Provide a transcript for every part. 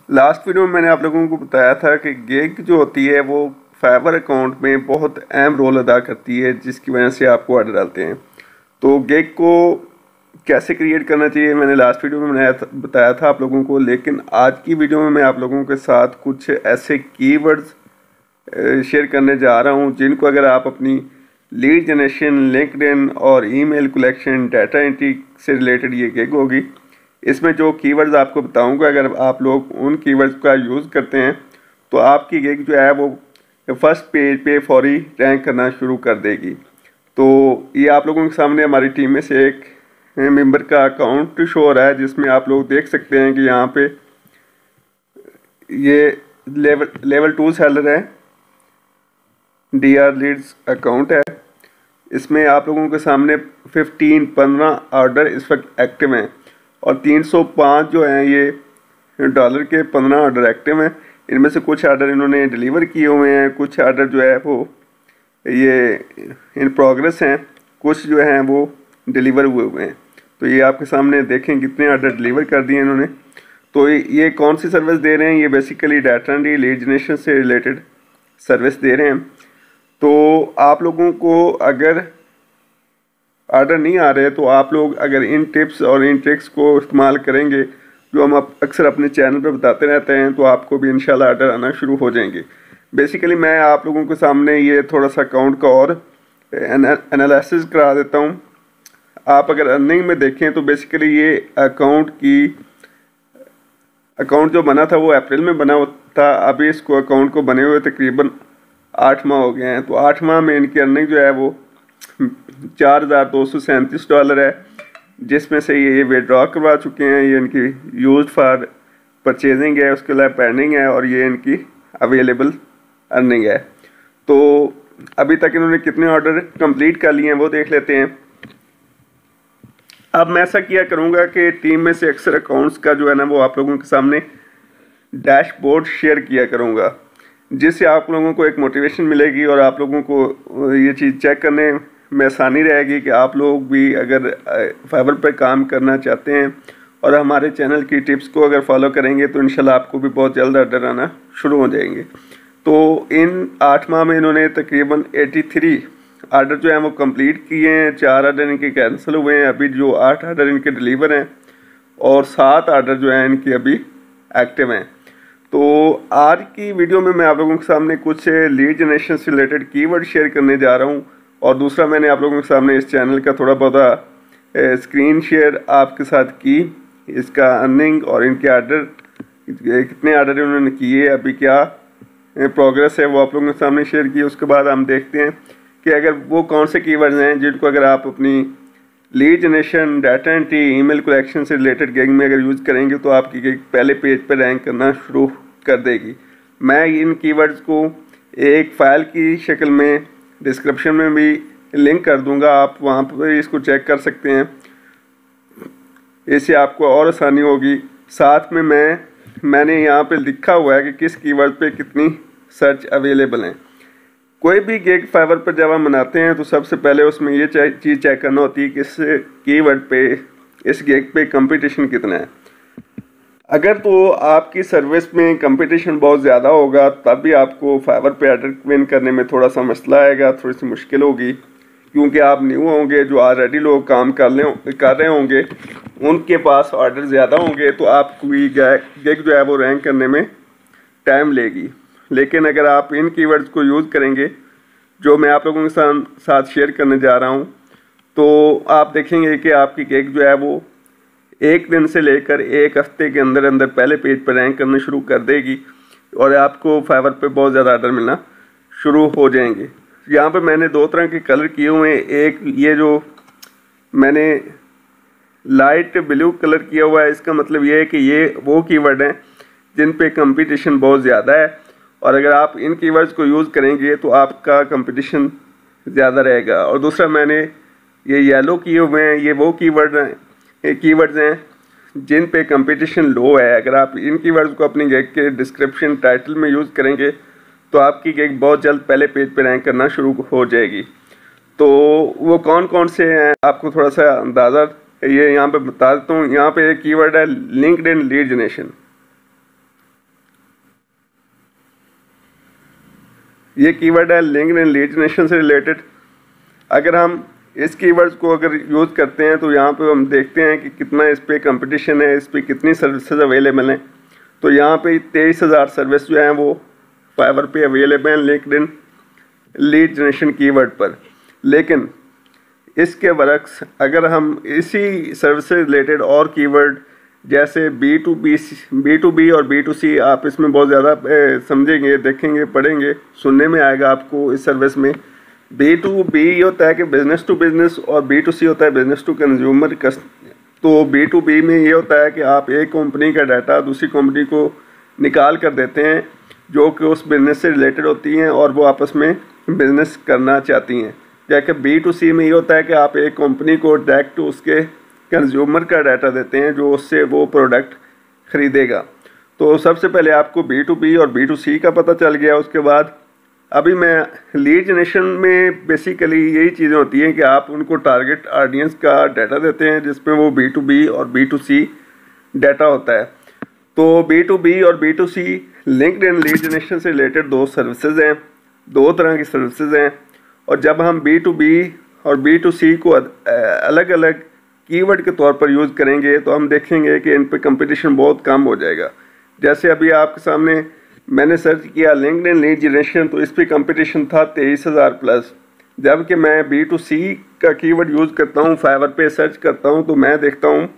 Last video में मैंने आप लोगों को बताया था कि गिग जो होती है वो फाइवर अकाउंट में बहुत अहम रोल अदा करती है, जिसकी वजह से आपको ऑर्डर डालते हैं। तो गिग को कैसे क्रिएट करना चाहिए मैंने लास्ट वीडियो में बताया था आप लोगों को, लेकिन आज की वीडियो में मैं आप लोगों के साथ कुछ ऐसे कीवर्ड्स शेयर करने जा रहा हूं जिनको अगर आप अपनी लीड जनरेशन, लिंक्डइन और ईमेल कलेक्शन, डाटा एंट्री से रिलेटेड ये गिग होगी। इसमें जो कीवर्ड्स आपको बताऊंगा, अगर आप लोग उन कीवर्ड्स का यूज़ करते हैं तो आपकी गिग जो है वो फर्स्ट पेज पे फौरी रैंक करना शुरू कर देगी। तो ये आप लोगों के सामने हमारी टीम में से एक मेंबर का अकाउंट शो हो रहा है, जिसमें आप लोग देख सकते हैं कि यहाँ पे ये लेवल 2 सेलर है, DR लीड्स अकाउंट है। इसमें आप लोगों के सामने 15 ऑर्डर इस वक्त एक्टिव हैं और 305 जो हैं ये डॉलर के 15 ऑर्डर एक्टिव हैं। इनमें से कुछ ऑर्डर इन्होंने डिलीवर किए हुए हैं, कुछ ऑर्डर जो है वो ये इन प्रोग्रेस हैं, कुछ जो हैं वो डिलीवर हुए हैं। तो ये आपके सामने देखें कितने ऑर्डर डिलीवर कर दिए इन्होंने। तो ये कौन सी सर्विस दे रहे हैं, ये basically data entry lead generation से रिलेटेड सर्विस दे रहे हैं। तो आप लोगों को अगर ऑर्डर नहीं आ रहे तो आप लोग अगर इन टिप्स और इन ट्रिक्स को इस्तेमाल करेंगे जो हम अक्सर अपने चैनल पे बताते रहते हैं, तो आपको भी इंशाल्लाह ऑर्डर आना शुरू हो जाएंगे। बेसिकली मैं आप लोगों के सामने ये थोड़ा सा अकाउंट का और एनालिसिस करा देता हूँ। आप अगर अर्निंग में देखें तो बेसिकली ये अकाउंट जो बना था वो अप्रैल में बना था। अभी इसको अकाउंट को बने हुए तकरीबन 8 माह हो गए हैं। तो 8 माह में इनकी अर्निंग जो है वो $4,237 है, जिसमें से ये विड्रॉ करवा चुके हैं। ये इनकी यूज्ड फॉर परचेजिंग है, उसके अलावा पेंडिंग है और ये इनकी अवेलेबल अर्निंग है। तो अभी तक इन्होंने कितने ऑर्डर कंप्लीट कर लिए हैं वो देख लेते हैं। अब मैं ऐसा किया करूँगा कि टीम में से अक्सर अकाउंट्स का जो है ना वो आप लोगों के सामने डैशबोर्ड शेयर किया करूँगा, जिससे आप लोगों को एक मोटिवेशन मिलेगी और आप लोगों को ये चीज़ चेक करने में आसानी रहेगी कि आप लोग भी अगर फाइवर पर काम करना चाहते हैं और हमारे चैनल की टिप्स को अगर फॉलो करेंगे तो इंशाल्लाह आपको भी बहुत जल्द ऑर्डर आना शुरू हो जाएंगे। तो इन 8 माह में इन्होंने तकरीबन 83 ऑर्डर जो हैं वो कंप्लीट किए हैं। 4 ऑर्डर इनके कैंसिल हुए हैं, अभी जो 8 ऑर्डर इनके डिलीवर हैं और 7 ऑर्डर जो हैं इनके अभी एक्टिव हैं। तो आज की वीडियो में मैं आप लोगों के सामने कुछ लीड जनरेशन से रिलेटेड कीवर्ड शेयर करने जा रहा हूं, और दूसरा मैंने आप लोगों के सामने इस चैनल का थोड़ा बहुत स्क्रीन शेयर आपके साथ की, इसका अर्निंग और इनके ऑर्डर कितने ऑर्डर इन्होंने किए, अभी क्या प्रोग्रेस है वो आप लोगों के सामने शेयर की। उसके बाद हम देखते हैं कि अगर वो कौन से कीवर्ड्स हैं जिनको अगर आप अपनी lead generation, data entry, email collection से रिलेटेड गिग में अगर यूज़ करेंगे तो आपकी गिग पहले पेज पर रैंक करना शुरू कर देगी। मैं इन कीवर्ड्स को एक फ़ाइल की शक्ल में डिस्क्रिप्शन में भी लिंक कर दूंगा, आप वहां पर इसको चेक कर सकते हैं, इससे आपको और आसानी होगी। साथ में मैंने यहाँ पे लिखा हुआ है कि किस कीवर्ड पे कितनी सर्च अवेलेबल हैं। कोई भी गिग फाइवर पर जब हम बनाते हैं तो सबसे पहले उसमें ये चीज़ चेक करना होती है कि इस कीवर्ड पे, इस गिग पे कंपटीशन कितना है। अगर तो आपकी सर्विस में कंपटीशन बहुत ज़्यादा होगा तब भी आपको फाइवर पे ऑर्डर विन करने में थोड़ा सा मसला आएगा, थोड़ी सी मुश्किल होगी, क्योंकि आप न्यू होंगे। जो ऑलरेडी लोग काम कर रहे होंगे उनके पास ऑर्डर ज़्यादा होंगे, तो आपकी गिग जो है वो रैंक करने में टाइम लेगी। लेकिन अगर आप इन कीवर्ड्स को यूज़ करेंगे जो मैं आप लोगों के साथ शेयर करने जा रहा हूँ, तो आप देखेंगे कि आपकी गिग जो है वो 1 दिन से लेकर 1 हफ्ते के अंदर अंदर पहले पेज पर रैंक करना शुरू कर देगी और आपको फाइवर पे बहुत ज़्यादा ऑर्डर मिलना शुरू हो जाएंगे। यहाँ पे मैंने 2 तरह के कलर किए हुए हैं। एक ये जो मैंने लाइट ब्लू कलर किया हुआ है, इसका मतलब ये है कि ये वो कीवर्ड हैं जिन पे कंपटीशन बहुत ज़्यादा है, और अगर आप इन कीवर्ड्स को यूज़ करेंगे तो आपका कंपटीशन ज़्यादा रहेगा। और दूसरा मैंने ये येलो किए हुए हैं, ये वो कीवर्ड्स हैं जिन पे कंपटीशन लो है। अगर आप इन कीवर्ड्स को अपनी गिग के डिस्क्रिप्शन टाइटल में यूज़ करेंगे तो आपकी गिग बहुत जल्द पहले पेज पे रैंक करना शुरू हो जाएगी। तो वो कौन कौन से हैं आपको थोड़ा सा अंदाज़ा ये यहाँ पे बता देता हूँ। यहाँ पे एक कीवर्ड है लिंक्डइन लीड जनरेशन। ये कीवर्ड है लिंक्ड इन लीड जनरेशन से रिलेटेड। अगर हम इस कीवर्ड्स को अगर यूज़ करते हैं तो यहाँ पे हम देखते हैं कि कितना इस पर कंपटीशन है, इस पर कितनी सर्विसेज अवेलेबल हैं। तो यहाँ पे 23,000 सर्विस जो हैं वो फाइवर पे अवेलेबल हैं linked in lead generation keyword पर। लेकिन इसके बरक्स अगर हम इसी सर्विस से रिलेटेड और कीवर्ड जैसे B2B और B2C, आप इसमें बहुत ज़्यादा समझेंगे, देखेंगे, पढ़ेंगे, सुनने में आएगा आपको। इस सर्विस में B2B ये होता है कि बिज़नेस टू बिज़नेस और B2C होता है बिज़नेस टू कंज्यूमर। तो B2B में ये होता है कि आप एक कंपनी का डाटा दूसरी कंपनी को निकाल कर देते हैं जो कि उस बिज़नेस से रिलेटेड होती हैं और वो आपस में बिज़नेस करना चाहती हैं। जबकि B2C में ये होता है कि आप एक कंपनी को डायरेक्ट उसके कंज्यूमर का डाटा देते हैं जो उससे वो प्रोडक्ट ख़रीदेगा। तो सबसे पहले आपको B2B और B2C का पता चल गया। उसके बाद अभी मैं लीड जनरेशन में बेसिकली यही चीज़ें होती हैं कि आप उनको टारगेट ऑडियंस का डाटा देते हैं जिसमें वो B2B और B2C डाटा होता है। तो B2B और B2C linked in lead generation से रिलेटेड दो सर्विसेज हैं, दो तरह की सर्विसेज हैं। और जब हम B2B और B2C को अलग अलग कीवर्ड के तौर पर यूज़ करेंगे तो हम देखेंगे कि इन पे कंपटीशन बहुत कम हो जाएगा। जैसे अभी आपके सामने मैंने सर्च किया लिंक्ड इन लीड जनरेशन, तो इस पे कंपटीशन था 23,000 प्लस। जबकि मैं B2C का कीवर्ड यूज़ करता हूँ, फाइवर पे सर्च करता हूँ, तो मैं देखता हूँ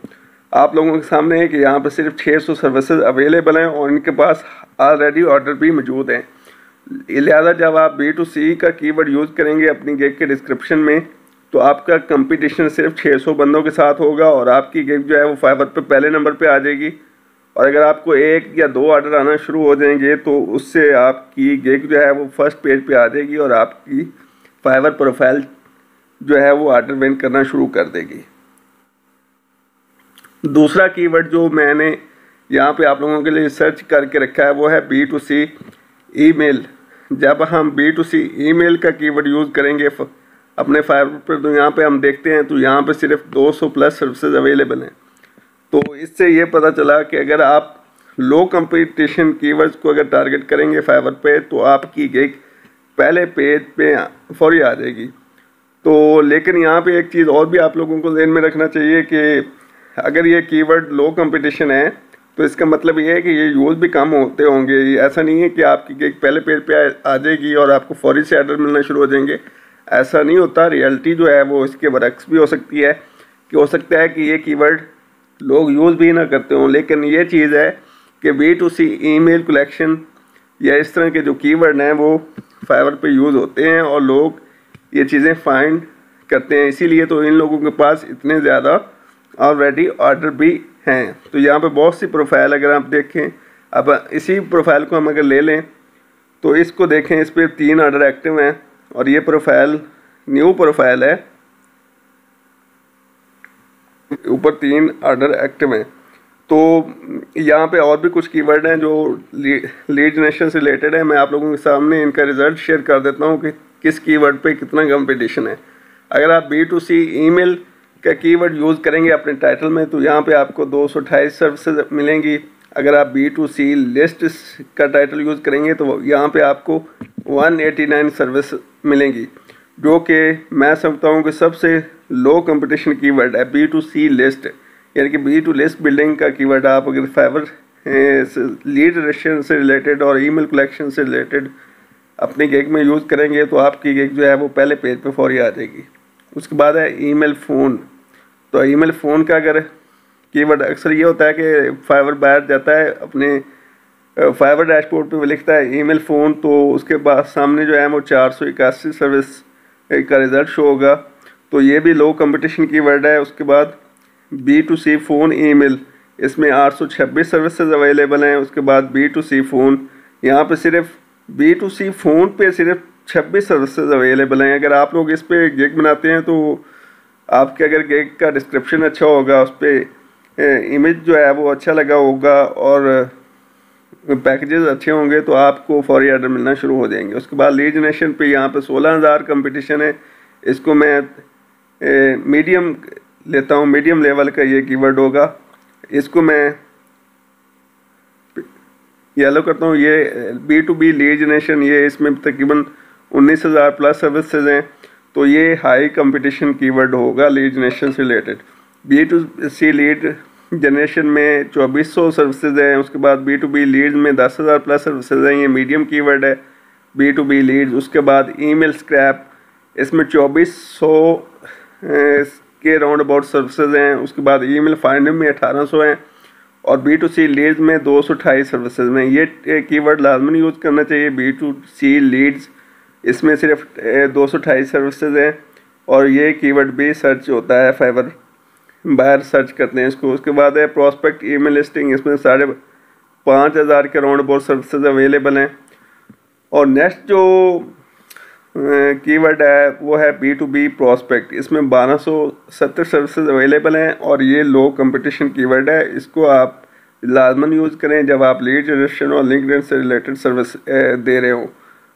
आप लोगों के सामने है कि यहाँ पर सिर्फ 600 सर्विसेज अवेलेबल हैं और इनके पास ऑलरेडी ऑर्डर भी मौजूद हैं। लिहाजा जब आप B2C का कीवर्ड यूज़ करेंगे अपनी गिग के डिस्क्रिप्शन में तो आपका कंपटीशन सिर्फ 600 बंदों के साथ होगा और आपकी गिग जो है वो फाइवर पे पहले नंबर पे आ जाएगी। और अगर आपको 1 या 2 ऑर्डर आना शुरू हो जाएंगे तो उससे आपकी गिग जो है वो फर्स्ट पेज पे आ जाएगी और आपकी फाइवर प्रोफाइल जो है वो ऑर्डर विन करना शुरू कर देगी। दूसरा कीवर्ड जो मैंने यहाँ पे आप लोगों के लिए सर्च करके रखा है वो है B2C ईमेल। जब हम B2C ईमेल का कीवर्ड यूज़ करेंगे अपने फाइवर पर तो यहाँ पे हम देखते हैं तो यहाँ पे सिर्फ 200 प्लस सर्विसेज अवेलेबल हैं। तो इससे ये पता चला कि अगर आप लो कंपटीशन कीवर्ड्स को अगर टारगेट करेंगे फाइवर पे तो आपकी गिग पहले पेज पे फौरी आ जाएगी। तो लेकिन यहाँ पे एक चीज़ और भी आप लोगों को ध्यान में रखना चाहिए कि अगर ये कीवर्ड लो कंपटीशन है तो इसका मतलब ये है कि ये यूज़ भी कम होते होंगे। ऐसा नहीं है कि आपकी गिग पहले पेज पे आ जाएगी और आपको फौरी से ऑर्डर मिलना शुरू हो जाएंगे, ऐसा नहीं होता। रियलिटी जो है वो इसके बरक्स भी हो सकती है कि हो सकता है कि ये कीवर्ड लोग यूज़ भी ना करते हों। लेकिन ये चीज़ है कि B2C ईमेल कलेक्शन या इस तरह के जो कीवर्ड हैं वो फाइवर पे यूज़ होते हैं और लोग ये चीज़ें फाइंड करते हैं, इसीलिए तो इन लोगों के पास इतने ज़्यादा ऑलरेडी ऑर्डर भी हैं। तो यहाँ पे बहुत सी प्रोफाइल अगर आप देखें, अब इसी प्रोफाइल को हम अगर ले लें तो इसको देखें, इस पर 3 ऑर्डर एक्टिव हैं और ये प्रोफाइल न्यू प्रोफाइल है, ऊपर 3 ऑर्डर एक्टिव हैं। तो यहाँ पे और भी कुछ कीवर्ड हैं जो लीड जनरेशन से रिलेटेड है। मैं आप लोगों के सामने इनका रिजल्ट शेयर कर देता हूँ कि किस कीवर्ड पे कितना कंपटीशन है। अगर आप B2C ईमेल का कीवर्ड यूज़ करेंगे अपने टाइटल में तो यहाँ पे आपको 228 सर्विसेज मिलेंगी। अगर आप B2C लिस्ट का टाइटल यूज़ करेंगे तो यहाँ पे आपको 189 सर्विस मिलेंगी, जो कि मैं समझता हूँ कि सबसे लो कंपटीशन कीवर्ड है B2C लिस्ट। यानी कि B2 लिस्ट बिल्डिंग का कीवर्ड आप अगर फाइवर लीड जनरेशन से रिलेटेड और ईमेल कलेक्शन से रिलेटेड अपनी गिग में यूज़ करेंगे तो आपकी गिग जो है वो पहले पेज पे फौरी आ जाएगी। उसके बाद है ईमेल फ़ोन। तो ईमेल फ़ोन का अगर कीवर्ड अक्सर ये होता है कि फाइवर बाहर जाता है अपने फाइवर डैशबोर्ड पे वो लिखता है ईमेल फ़ोन, तो उसके बाद सामने जो है वो 481 सर्विस का रिज़ल्ट शो होगा। तो ये भी लो कंपटीशन कीवर्ड है। उसके बाद B2C फ़ोन ईमेल, इसमें 826 सर्विसेज अवेलेबल हैं। उसके बाद B2C फ़ोन, यहाँ पे सिर्फ B2C फ़ोन पे सिर्फ 26 सर्विसेज अवेलेबल हैं। अगर आप लोग इस पे गिग बनाते हैं तो आपके अगर गिग का डिस्क्रिप्शन अच्छा होगा, उस पर इमेज जो है वो अच्छा लगा होगा और पैकेजेस अच्छे होंगे तो आपको फौरी ऑर्डर मिलना शुरू हो जाएंगे। उसके बाद लीड जनरेशन पे यहाँ पे 16,000 कंपटीशन है। इसको मैं मीडियम लेता हूँ, मीडियम लेवल का ये कीवर्ड होगा। इसको मैं येलो करता हूँ, ये B2B लीड जनरेशन, ये इसमें तकरीबन 19,000 प्लस सर्विसेज हैं। तो ये हाई कंपटीशन कीवर्ड होगा लीड जनरेशन से रिलेटेड। B2C लीड जनरेशन में 2400 सर्विसेज हैं। उसके बाद B2B लीड्स में 10,000 प्लस सर्विसेज हैं, ये मीडियम कीवर्ड है B2B लीड्स। उसके बाद ईमेल स्क्रैप, इसमें 2400 के राउंड अबाउट सर्विसेज हैं। उसके बाद ईमेल फाइंडिंग में 1800 हैं और B2C लीड्स में 228 सर्विसेज में। ये कीवर्ड लाजमन यूज़ करना चाहिए B2C लीड्स, इसमें सिर्फ 228 सर्विसेज हैं और ये कीवर्ड भी सर्च होता है, फाइवर बाहर सर्च करते हैं इसको। उसके बाद है प्रोस्पेक्ट ईमेल लिस्टिंग, इसमें 5,500 के राउंड अबाउट सर्विसेज अवेलेबल हैं। और नेक्स्ट जो कीवर्ड है वो है B2B प्रोस्पेक्ट, इसमें 1270 सर्विसेज अवेलेबल हैं और ये लो कंपटीशन कीवर्ड है। इसको आप लाजमन यूज़ करें जब आप लीड जनरेशन और लिंक्डइन से रिलेटेड सर्विस दे रहे हो।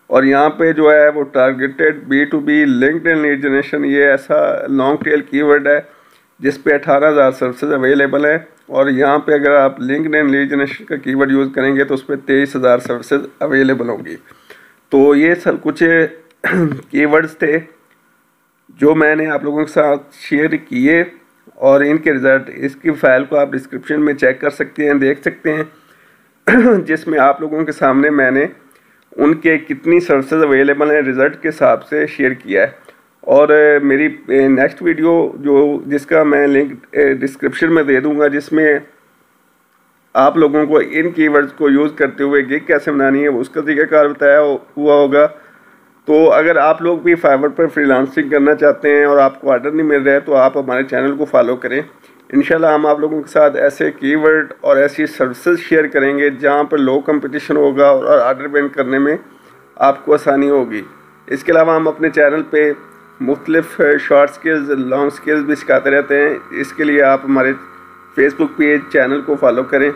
और यहाँ पे जो है वो targeted B2B LinkedIn lead generation, ये ऐसा लॉन्ग टेल कीवर्ड है जिस पे 18,000 सर्विसेज अवेलेबल है। और यहाँ पे अगर आप लिंक्डइन लीड जनरेशन का कीवर्ड यूज़ करेंगे तो उस पर 23,000 सर्विसेज अवेलेबल होंगी। तो ये सब कुछ कीवर्ड्स थे जो मैंने आप लोगों के साथ शेयर किए और इनके रिज़ल्ट, इसकी फ़ाइल को आप डिस्क्रिप्शन में चेक कर सकते हैं, देख सकते हैं जिसमें आप लोगों के सामने मैंने उनके कितनी सर्विसेज अवेलेबल हैं रिज़ल्ट के हिसाब से शेयर किया है। और मेरी नेक्स्ट वीडियो जिसका मैं लिंक डिस्क्रिप्शन में दे दूंगा, जिसमें आप लोगों को इन कीवर्ड्स को यूज़ करते हुए गिग कैसे बनानी है उसका तरीक़ाकार बताया हुआ होगा। तो अगर आप लोग भी फाइवर पर फ्रीलांसिंग करना चाहते हैं और आपको ऑर्डर नहीं मिल रहा है तो आप हमारे चैनल को फॉलो करें। इंशाल्लाह हम आप लोगों के साथ ऐसे कीवर्ड और ऐसी सर्विसेज शेयर करेंगे जहां पर लो कंपटीशन होगा और ऑर्डर विन करने में आपको आसानी होगी। इसके अलावा हम अपने चैनल पे मुख्तलिफ शॉर्ट स्किल्स, लॉन्ग स्किल्स भी सिखाते रहते हैं। इसके लिए आप हमारे फेसबुक पेज, चैनल को फॉलो करें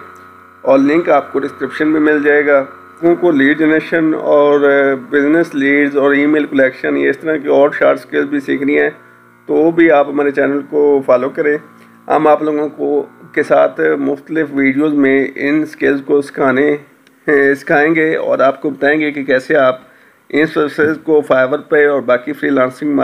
और लिंक आपको डिस्क्रिप्शन में मिल जाएगा। लोगों को लीड जनरेशन और बिजनेस लीड्स और ईमेल कलेक्शन, ये इस तरह की और शॉर्ट स्किल्स भी सीखनी है तो भी आप हमारे चैनल को फॉलो करें। हम आप लोगों को के साथ मुख्तलिफ वीडियोस में इन स्किल्स को सिखाएंगे और आपको बताएंगे कि कैसे आप इन सर्विसेज को फाइवर पे और बाकी फ्रीलांसिंग